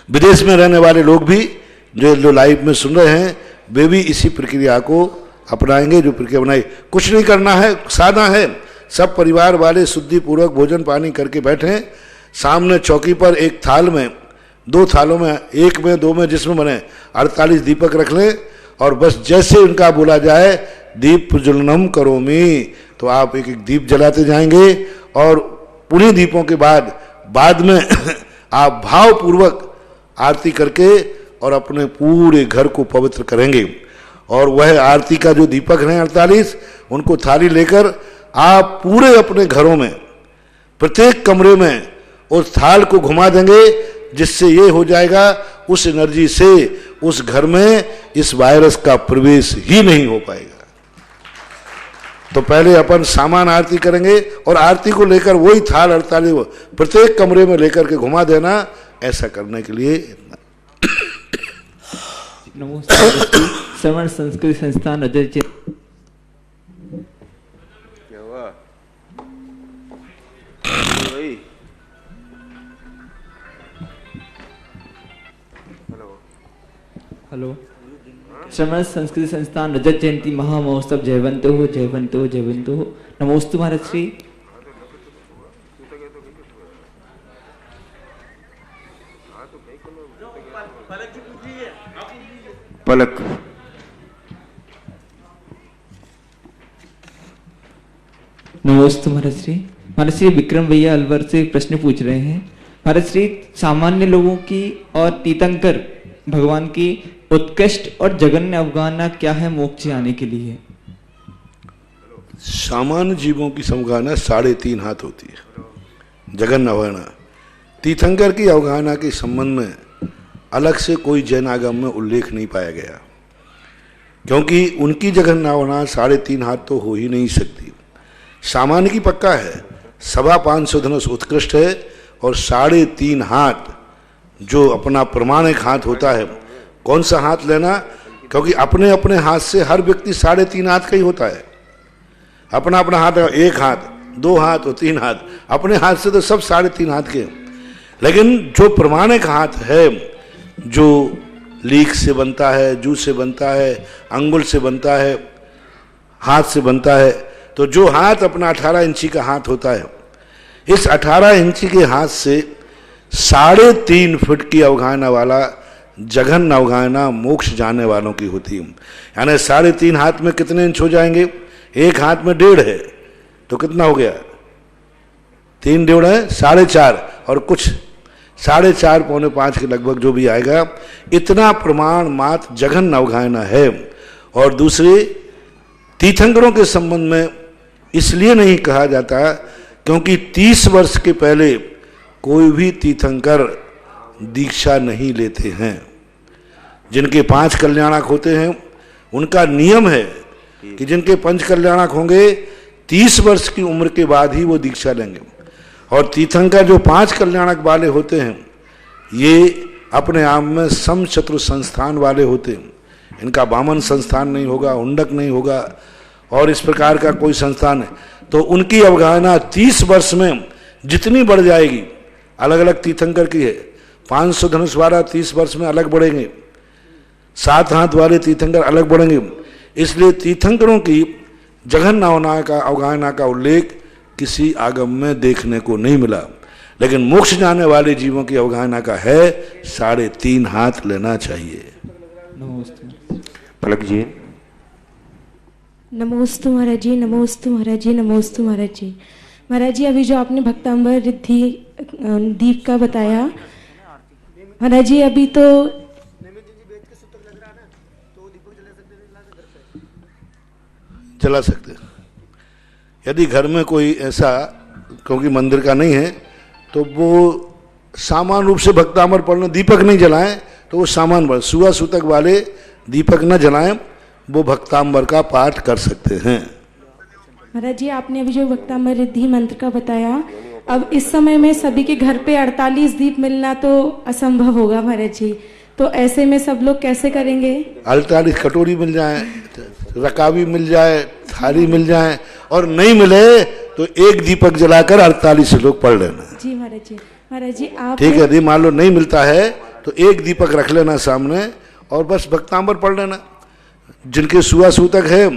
विदेश में रहने वाले लोग भी जो लाइव में सुन रहे हैं वे भी इसी प्रक्रिया को अपनाएंगे जो प्रक्रिया बनाई। कुछ नहीं करना है, सादा है। सब परिवार वाले शुद्धि पूर्वक भोजन पानी करके बैठे सामने चौकी पर एक थाल में, 2 थालों में, एक में 2 में जिसमें बने 48 दीपक रख लें और बस जैसे उनका बोला जाए दीप प्रज्वलनम करोमि तो आप एक एक दीप जलाते जाएंगे और उन्हीं दीपों के बाद में आप भावपूर्वक आरती करके और अपने पूरे घर को पवित्र करेंगे। और वह आरती का जो दीपक हैं 48 उनको थाली लेकर आप पूरे अपने घरों में प्रत्येक कमरे में उस थाल को घुमा देंगे, जिससे ये हो जाएगा उस एनर्जी से उस घर में इस वायरस का प्रवेश ही नहीं हो पाएगा। तो पहले अपन सामान आरती करेंगे और आरती को लेकर वही थाल 48 प्रत्येक कमरे में लेकर के घुमा देना। ऐसा करने के लिए नमस्ते। श्रवण संस्कृत संस्थान अध्यक्ष हेलो। श्रवण संस्कृत संस्थान रजत जयंती महामहोत्सव जयवंतो हो, जयवंतो हो, जयवंतो हो। नमोस्तु महाराज श्री। पलक नमोस्तु महाराज श्री। महाराज श्री विक्रम भैया अलवर से प्रश्न पूछ रहे हैं। महाराज श्री सामान्य लोगों की और तीर्थंकर भगवान की उत्कृष्ट और जघन्य अवगाहना क्या है मोक्ष आने के लिए? सामान्य जीवों की समगाहना 3.5 हाथ होती है जघन्य अवगाहना। तीर्थंकर की अवगाहना के संबंध में अलग से कोई जैन आगम में उल्लेख नहीं पाया गया, क्योंकि उनकी जघन्य अवगाहना 3.5 हाथ तो हो ही नहीं सकती। सामान्य की पक्का है, 525 धनुष उत्कृष्ट है और 3.5 हाथ जो अपना प्रमाणिक हाथ होता है। कौन सा हाथ लेना, क्योंकि अपने अपने हाथ से हर व्यक्ति 3.5 हाथ का ही होता है। अपना अपना हाथ, 1 हाथ, 2 हाथ और 3 हाथ, अपने हाथ से तो सब 3.5 हाथ के। लेकिन जो प्रमाणिक हाथ है, जो लीक से बनता है, जूस से बनता है, अंगुल से बनता है, हाथ से बनता है, तो जो हाथ अपना 18 इंची का हाथ होता है, इस 18 इंची के हाथ से 3.5 फुट की अवगाहना वाला जघन्य अवगाहना मोक्ष जाने वालों की होती है। यानी 3.5 हाथ में कितने इंच हो जाएंगे? 1 हाथ में 1.5 है तो कितना हो गया? 3 1.5 है 4.5 और कुछ, 4.5 पौने 5 के लगभग जो भी आएगा, इतना प्रमाण मात्र जघन्य अवगाहना है। और दूसरे तीर्थंकरों के संबंध में इसलिए नहीं कहा जाता क्योंकि 30 वर्ष के पहले कोई भी तीर्थंकर दीक्षा नहीं लेते हैं। जिनके 5 कल्याणक होते हैं उनका नियम है कि जिनके 5 कल्याणक होंगे 30 वर्ष की उम्र के बाद ही वो दीक्षा लेंगे। और तीर्थंकर जो 5 कल्याणक वाले होते हैं ये अपने आप में समचतुर संस्थान वाले होते हैं। इनका वामन संस्थान नहीं होगा, हुंडक नहीं होगा और इस प्रकार का कोई संस्थान है, तो उनकी अवगाहना 30 वर्ष में जितनी बढ़ जाएगी, अलग अलग तीर्थंकर की है। 500 धनुष वाला 30 वर्ष में अलग बढ़ेंगे, 7 हाथ वाले तीर्थंकर अलग बढ़ेंगे। इसलिए तीर्थंकरों की जघन्य अवगाहना का उल्लेख किसी आगम में देखने को नहीं मिला, लेकिन मोक्ष जाने वाले जीवों की अवगाहना का है 3.5 हाथ लेना चाहिए। पलक जी। नमोस्तु महाराज जी, नमोस्तु महाराज जी, नमोस्तु महाराज जी। महाराज जी अभी जो आपने भक्तांबर रिद्धि दीप का बताया महाराज जी, अभी तो चला सकते हैं। यदि घर में कोई ऐसा, क्योंकि मंदिर का नहीं है, तो वो सामान्य रूप से भक्तांबर पढ़ना, दीपक नहीं जलाएं तो वो सामान्य सुआ सूतक वाले दीपक न जलाएं, वो भक्तांबर का पाठ कर सकते हैं। महाराज जी आपने अभी जो भक्तांबर रिद्धि मंत्र का बताया, अब इस समय में सभी के घर पे 48 दीप मिलना तो असंभव होगा महाराज जी, तो ऐसे में सब लोग कैसे करेंगे? 48 कटोरी मिल जाए, रकाबी मिल जाए, थाली मिल जाए, और नहीं मिले तो एक दीपक जलाकर 48 लोग पढ़ लेना। जी महाराज जी। महाराज जी आप ठीक है, यदि मान लो नहीं मिलता है तो एक दीपक रख लेना सामने और बस भक्तांबर पढ़ लेना। जिनके सुआ सूतक है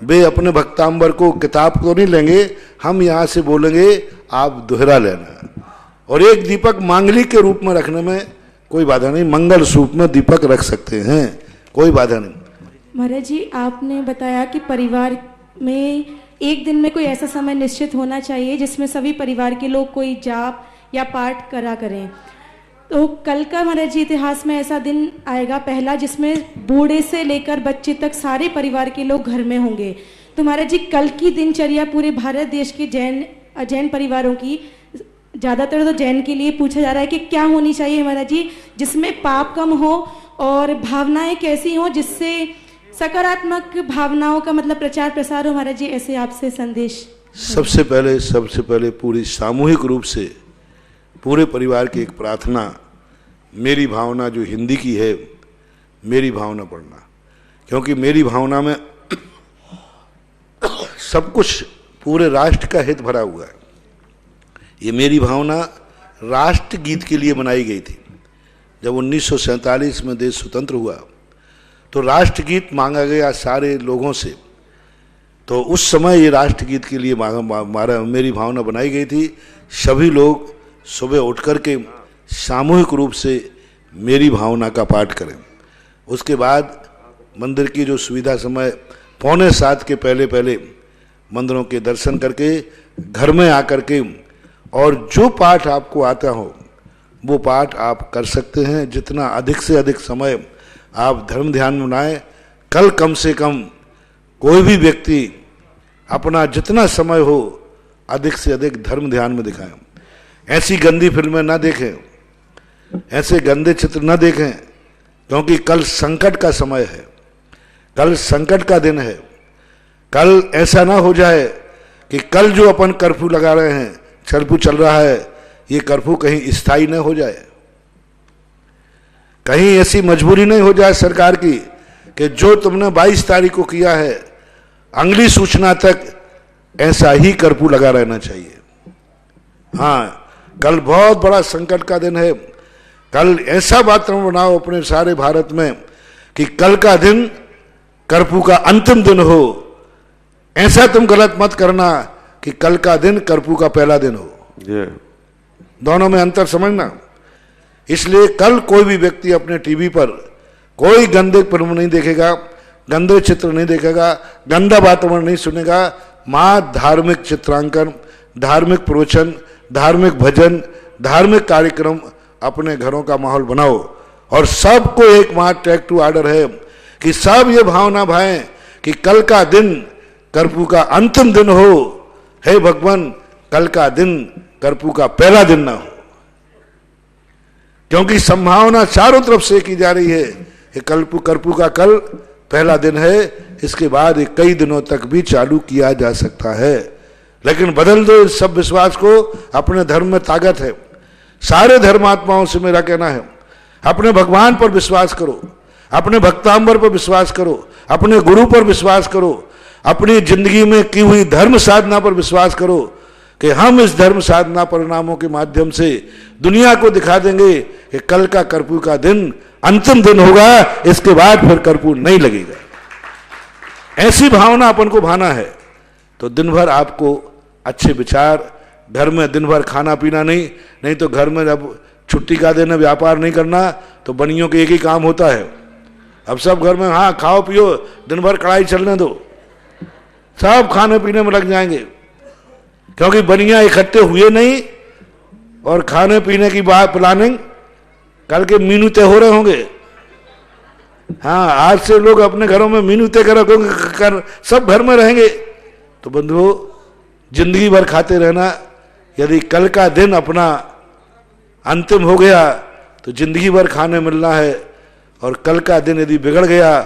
वे अपने भक्तांबर को किताब को नहीं लेंगे, हम यहाँ से बोलेंगे आप दोहरा लेना। और एक दीपक मांगलिक के रूप में रखने में कोई बाधा नहीं, मंगल रूप में दीपक रख सकते हैं, कोई बाधा नहीं। महाराज जी आपने बताया कि परिवार में एक दिन में कोई ऐसा समय निश्चित होना चाहिए जिसमें सभी परिवार के लोग कोई जाप या पाठ करा करें, तो कल का महाराज जी इतिहास में ऐसा दिन आएगा पहला जिसमें बूढ़े से लेकर बच्चे तक सारे परिवार के लोग घर में होंगे। तो महाराज जी कल की दिनचर्या पूरे भारत देश के जैन परिवारों की, ज़्यादातर तो जैन के लिए पूछा जा रहा है कि क्या होनी चाहिए महाराज जी जिसमें पाप कम हो और भावनाएं कैसी हो जिससे सकारात्मक भावनाओं का मतलब प्रचार प्रसार हो महाराज जी, ऐसे आपसे संदेश। सबसे पहले पूरी सामूहिक रूप से पूरे परिवार की एक प्रार्थना, मेरी भावना जो हिंदी की है, मेरी भावना पढ़ना, क्योंकि मेरी भावना में सब कुछ पूरे राष्ट्र का हित भरा हुआ है। ये मेरी भावना राष्ट्र गीत के लिए बनाई गई थी। जब 1947 में देश स्वतंत्र हुआ तो राष्ट्रगीत मांगा गया सारे लोगों से, तो उस समय ये राष्ट्रगीत के लिए मेरी भावना बनाई गई थी। सभी लोग सुबह उठ कर के सामूहिक रूप से मेरी भावना का पाठ करें। उसके बाद मंदिर की जो सुविधा समय 6:45 के पहले मंदिरों के दर्शन करके घर में आकर के और जो पाठ आपको आता हो वो पाठ आप कर सकते हैं। जितना अधिक से अधिक समय आप धर्म ध्यान में बनाएं। कल कम से कम कोई भी व्यक्ति अपना जितना समय हो अधिक से अधिक धर्म ध्यान में दिखाएं। ऐसी गंदी फिल्में ना देखें, ऐसे गंदे चित्र ना देखें, क्योंकि कल संकट का समय है, कल संकट का दिन है। कल ऐसा ना हो जाए कि कल जो अपन कर्फ्यू लगा रहे हैं, कर्फ्यू चल रहा है, ये कर्फ्यू कहीं स्थायी न हो जाए, कहीं ऐसी मजबूरी नहीं हो जाए सरकार की कि जो तुमने 22 तारीख को किया है अगली सूचना तक ऐसा ही कर्फ्यू लगा रहना चाहिए। हाँ, कल बहुत बड़ा संकट का दिन है। कल ऐसा वातावरण बनाओ अपने सारे भारत में कि कल का दिन कर्फ्यू का अंतिम दिन हो। ऐसा तुम गलत मत करना कि कल का दिन कर्फ्यू का पहला दिन हो। दोनों में अंतर समझना। इसलिए कल कोई भी व्यक्ति अपने टीवी पर कोई गंदे फिल्म नहीं देखेगा, गंदे चित्र नहीं देखेगा, गंदा वातावरण नहीं सुनेगा। माँ धार्मिक चित्रांकन, धार्मिक प्रवचन, धार्मिक भजन, धार्मिक कार्यक्रम अपने घरों का माहौल बनाओ और सबको एकमात्र टैग टू ऑर्डर है कि सब ये भावना भाएं कि कल का दिन कर्फ्यू का अंतिम दिन हो। हे भगवान, कल का दिन कर्फ्यू का पहला दिन ना हो, क्योंकि संभावना चारों तरफ से की जा रही है कि कर्फ्यू का कल पहला दिन है, इसके बाद ये कई दिनों तक भी चालू किया जा सकता है। लेकिन बदल दो इस सब विश्वास को। अपने धर्म में ताकत है। सारे धर्मात्माओं से मेरा कहना है, अपने भगवान पर विश्वास करो, अपने भक्तांबर पर विश्वास करो, अपने गुरु पर विश्वास करो, अपनी जिंदगी में की हुई धर्म साधना पर विश्वास करो कि हम इस धर्म साधना परिणामों के माध्यम से दुनिया को दिखा देंगे कि कल का कर्फ्यू का दिन अंतिम दिन होगा, इसके बाद फिर कर्फ्यू नहीं लगेगा। ऐसी भावना अपन को भाना है तो दिन भर आपको अच्छे विचार, घर में दिन भर खाना पीना नहीं तो घर में जब छुट्टी का दिन व्यापार नहीं करना तो बनियों के एक ही काम होता है। अब सब घर में हाँ खाओ पियो, दिन भर कढ़ाई चलने दो, सब खाने पीने में लग जाएंगे, क्योंकि बनिया इकट्ठे हुए नहीं और खाने पीने की बात प्लानिंग कल के मीनू तय हो रहे होंगे। हाँ, आज से लोग अपने घरों में मीनू तय कर सब घर में रहेंगे। तो बंधुओं, जिंदगी भर खाते रहना, यदि कल का दिन अपना अंतिम हो गया तो जिंदगी भर खाने मिलना है, और कल का दिन यदि बिगड़ गया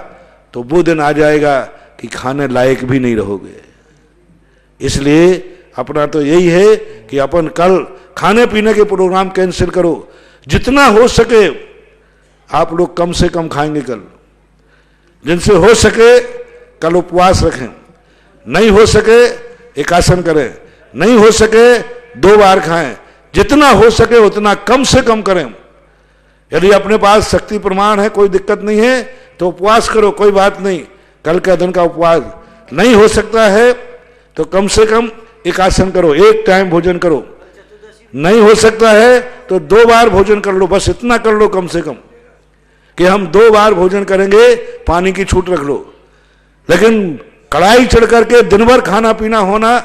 तो वो दिन आ जाएगा कि खाने लायक भी नहीं रहोगे। इसलिए अपना तो यही है कि अपन कल खाने पीने के प्रोग्राम कैंसिल करो। जितना हो सके आप लोग कम से कम खाएंगे कल, जिनसे हो सके कल उपवास रखें, नहीं हो सके एकासन करें, नहीं हो सके 2 बार खाएं, जितना हो सके उतना कम से कम करें। यदि अपने पास शक्ति प्रमाण है, कोई दिक्कत नहीं है, तो उपवास करो, कोई बात नहीं। कल का दिन का उपवास नहीं हो सकता है तो कम से कम एकासन करो, 1 टाइम भोजन करो। नहीं हो सकता है तो 2 बार भोजन कर लो, बस इतना कर लो कम से कम कि हम 2 बार भोजन करेंगे, पानी की छूट रख लो। लेकिन कड़ाई चढ़ करके दिन भर खाना पीना होना,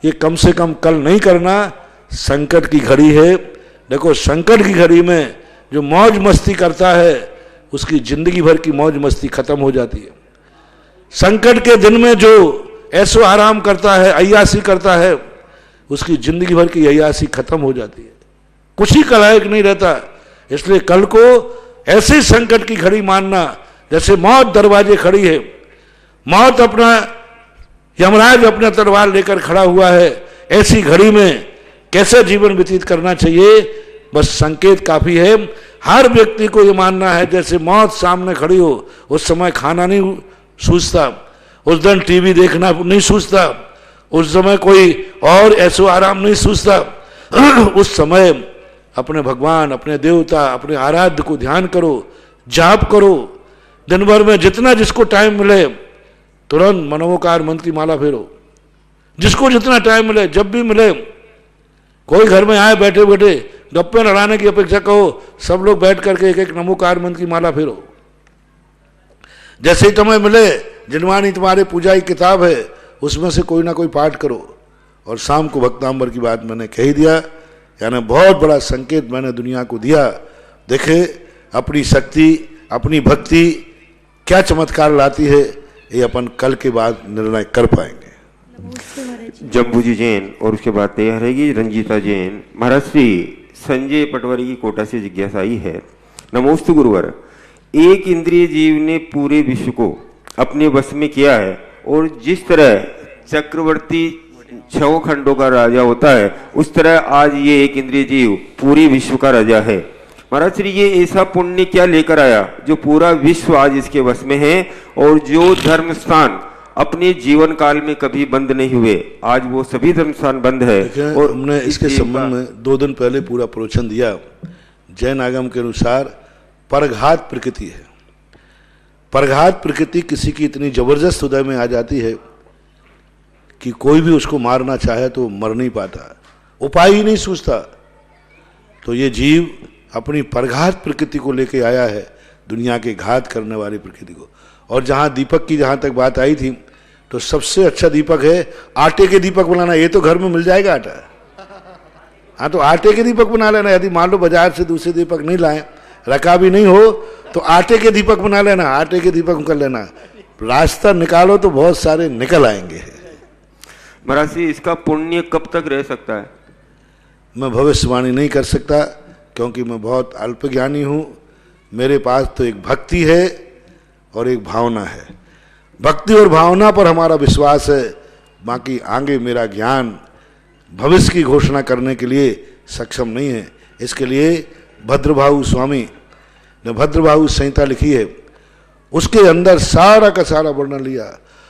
ये कम से कम कल नहीं करना। संकट की घड़ी है। देखो, संकट की घड़ी में जो मौज मस्ती करता है उसकी जिंदगी भर की मौज मस्ती खत्म हो जाती है। संकट के दिन में जो ऐसो आराम करता है, अय्यासी करता है, उसकी जिंदगी भर की अय्यासी खत्म हो जाती है, कुछ ही का लायक नहीं रहता। इसलिए कल को ऐसे संकट की घड़ी मानना जैसे मौत दरवाजे खड़ी है, मौत अपना यमराज अपना तलवार लेकर खड़ा हुआ है, ऐसी घड़ी में कैसे जीवन व्यतीत करना चाहिए, बस संकेत काफी है। हर व्यक्ति को ये मानना है जैसे मौत सामने खड़ी हो, उस समय खाना नहीं सूझता, उस दिन टीवी देखना नहीं सूझता, उस समय कोई और ऐसो आराम नहीं सूझता। उस समय अपने भगवान, अपने देवता, अपने आराध्य को ध्यान करो, जाप करो। दिन भर में जितना जिसको टाइम मिले तुरंत मनोकार मंत्र की माला फेरो, जिसको जितना टाइम मिले, जब भी मिले। कोई घर में आए बैठे बैठे गप्पे लड़ाने की अपेक्षा कहो सब लोग बैठ करके एक नमोकार मंत्र की माला फेरो। जैसे ही तुम्हें मिले, जिनवानी तुम्हारे पूजा की किताब है, उसमें से कोई ना कोई पाठ करो। और शाम को भक्तांबर की बात मैंने कह ही दिया, यानी बहुत बड़ा संकेत मैंने दुनिया को दिया। देखे अपनी शक्ति, अपनी भक्ति क्या चमत्कार लाती है, ये अपन कल के बाद निर्णय कर पाएंगे। जम्बूजी जैन और उसके बाद तैयार रहेगी रंजीता जैन। महाराज श्री संजय पटवारी की कोटा से जिज्ञासा आई है। नमोस्तु गुरुवर, एक इंद्रिय जीव ने पूरे विश्व को अपने वश में किया है, और जिस तरह चक्रवर्ती 6 खंडों का राजा होता है, उस तरह आज ये एक इंद्रिय जीव पूरे विश्व का राजा है। महाराज श्री, ये ऐसा पुण्य क्या लेकर आया जो पूरा विश्व आज इसके वश में है, और जो धर्म स्थान अपने जीवन काल में कभी बंद नहीं हुए, आज वो सभी धर्म स्थान बंद है। और हमने इसके संबंध में 2 दिन पहले पूरा प्रवचन दिया। जैन आगम के अनुसार परघात प्रकृति है। परघात प्रकृति किसी की इतनी जबरदस्त हृदय में आ जाती है कि कोई भी उसको मारना चाहे तो मर नहीं पाता, उपाय ही नहीं सूझता। तो ये जीव अपनी परघात प्रकृति को लेके आया है, दुनिया के घात करने वाली प्रकृति को। और जहाँ दीपक की जहाँ तक बात आई थी, तो सबसे अच्छा दीपक है आटे के दीपक बनाना। ये तो घर में मिल जाएगा आटा, हाँ तो आटे के दीपक बना लेना। यदि मान लो बाजार से दूसरे दीपक नहीं लाए, रखा भी नहीं हो, तो आटे के दीपक बना लेना, आटे के दीपक कर लेना। रास्ता निकालो तो बहुत सारे निकल आएंगे। महाराज जी, इसका पुण्य कब तक रह सकता है? मैं भविष्यवाणी नहीं कर सकता, क्योंकि मैं बहुत अल्पज्ञानी हूँ। मेरे पास तो एक भक्ति है और एक भावना है। भक्ति और भावना पर हमारा विश्वास है, बाकी आगे मेरा ज्ञान भविष्य की घोषणा करने के लिए सक्षम नहीं है। इसके लिए भद्रभाऊ स्वामी ने भद्रभाऊ संहिता लिखी है, उसके अंदर सारा का सारा वर्णन लिया।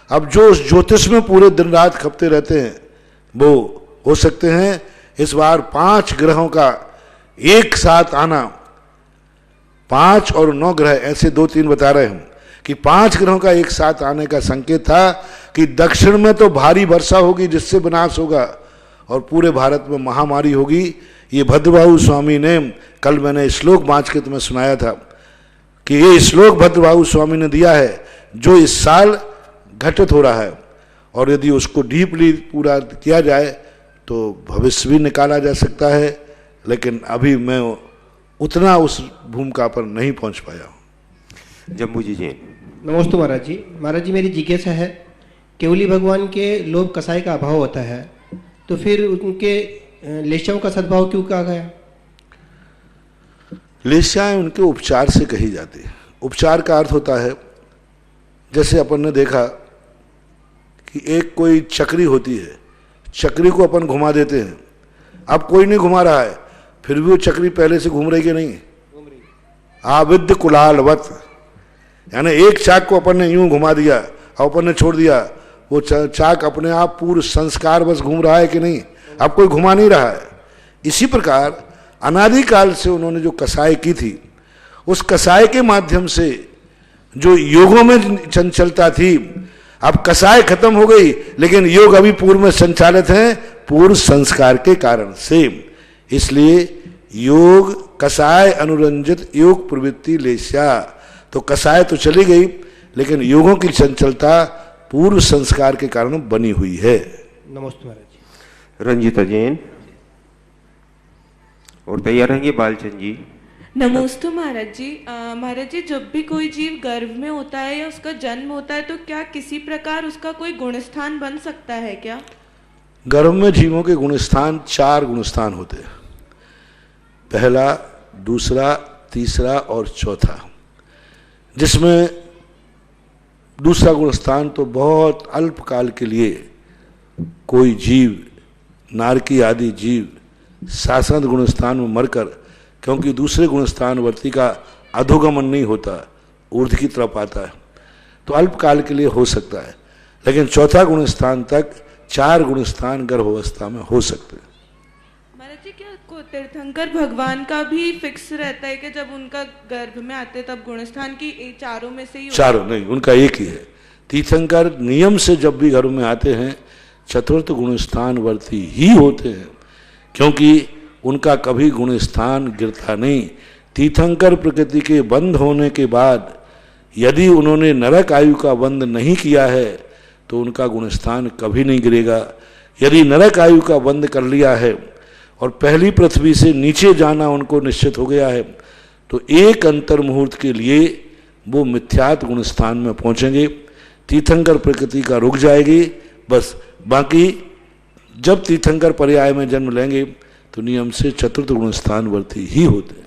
अब जो ज्योतिष में पूरे दिन रात खपते रहते हैं वो हो सकते हैं। इस बार 5 ग्रहों का एक साथ आना, 5 और 9 ग्रह, ऐसे 2-3 बता रहे हम कि 5 ग्रहों का एक साथ आने का संकेत था कि दक्षिण में तो भारी वर्षा होगी जिससे विनाश होगा और पूरे भारत में महामारी होगी। ये भद्रभाऊ स्वामी ने, कल मैंने श्लोक बाँच के तुम्हें सुनाया था कि ये श्लोक भद्रभाऊ स्वामी ने दिया है जो इस साल घटित हो रहा है, और यदि उसको डीपली पूरा किया जाए तो भविष्य भी निकाला जा सकता है। लेकिन अभी मैं उतना उस भूमिका पर नहीं पहुंच पाया हूँ। जम्बू जी जैन। नमस्ते महाराज जी। महाराज जी, मेरी जिज्ञासा है, केवली भगवान के लोभ कसाई का अभाव होता है, तो फिर उनके लेशाओं का सद्भाव क्यों कहा गया? लेशाएं उनके उपचार से कही जाती है। उपचार का अर्थ होता है, जैसे अपन ने देखा कि एक कोई चक्री होती है, चक्री को अपन घुमा देते हैं। अब कोई नहीं घुमा रहा है, फिर भी वो चक्री पहले से घूम रही कि नहीं? आविद्य कुलालवत, यानी एक चाक को अपन ने यूं घुमा दिया और अपन ने छोड़ दिया, वो चाक अपने आप पूर्व संस्कार बस घूम रहा है कि नहीं? अब कोई घुमा नहीं रहा है। इसी प्रकार अनादिकाल से उन्होंने जो कसाई की थी, उस कसाई के माध्यम से जो योगों में चंचलता थी, अब कसाई खत्म हो गई, लेकिन योग अभी पूर्व में संचालित हैं पूर्व संस्कार के कारण से। इसलिए योग कसाय अनुरंजित योग प्रवृत्ति लेस्या, तो कसाय तो चली गई, लेकिन योगों की चंचलता पूर्व संस्कार के कारण बनी हुई है। नमस्ते महाराज जी। रंजिता जैन। और तैयार रहेंगे बालचंद जी। नमस्ते महाराज जी। महाराज जी, जब भी कोई जीव गर्भ में होता है या उसका जन्म होता है, तो क्या किसी प्रकार उसका कोई गुणस्थान बन सकता है क्या? गर्भ में जीवों के गुणस्थान 4 गुणस्थान होते हैं, पहला, दूसरा, तीसरा और चौथा। जिसमें दूसरा गुणस्थान तो बहुत अल्पकाल के लिए कोई जीव, नारकी आदि जीव शासन गुणस्थान में मरकर, क्योंकि दूसरे गुणस्थान वर्ती का अधोगमन नहीं होता, ऊर्ध्व की तरफ आता है, तो अल्पकाल के लिए हो सकता है। लेकिन चौथा गुणस्थान तक 4 गुणस्थान गर्भावस्था में हो सकते हैं। महाराज जी, क्या तीर्थंकर भगवान का भी फिक्स रहता है कि जब उनका गर्भ में आते तब गुणस्थान की चारों में से ही? चारों नहीं, उनका एक ही है। तीर्थंकर नियम से जब भी गर्भ में आते हैं चतुर्थ गुणस्थान वर्ती ही होते हैं, क्योंकि उनका कभी गुणस्थान गिरता नहीं। तीर्थंकर प्रकृति के बंध होने के बाद यदि उन्होंने नरक आयु का बंध नहीं किया है तो उनका गुणस्थान कभी नहीं गिरेगा। यदि नरक आयु का बंध कर लिया है और पहली पृथ्वी से नीचे जाना उनको निश्चित हो गया है, तो एक अंतर मुहूर्त के लिए वो मिथ्यात गुणस्थान में पहुंचेंगे, तीर्थंकर प्रकृति का रुक जाएगी बस। बाकी जब तीर्थंकर पर्याय में जन्म लेंगे तो नियम से चतुर्थ गुणस्थान वर्ती ही होते हैं।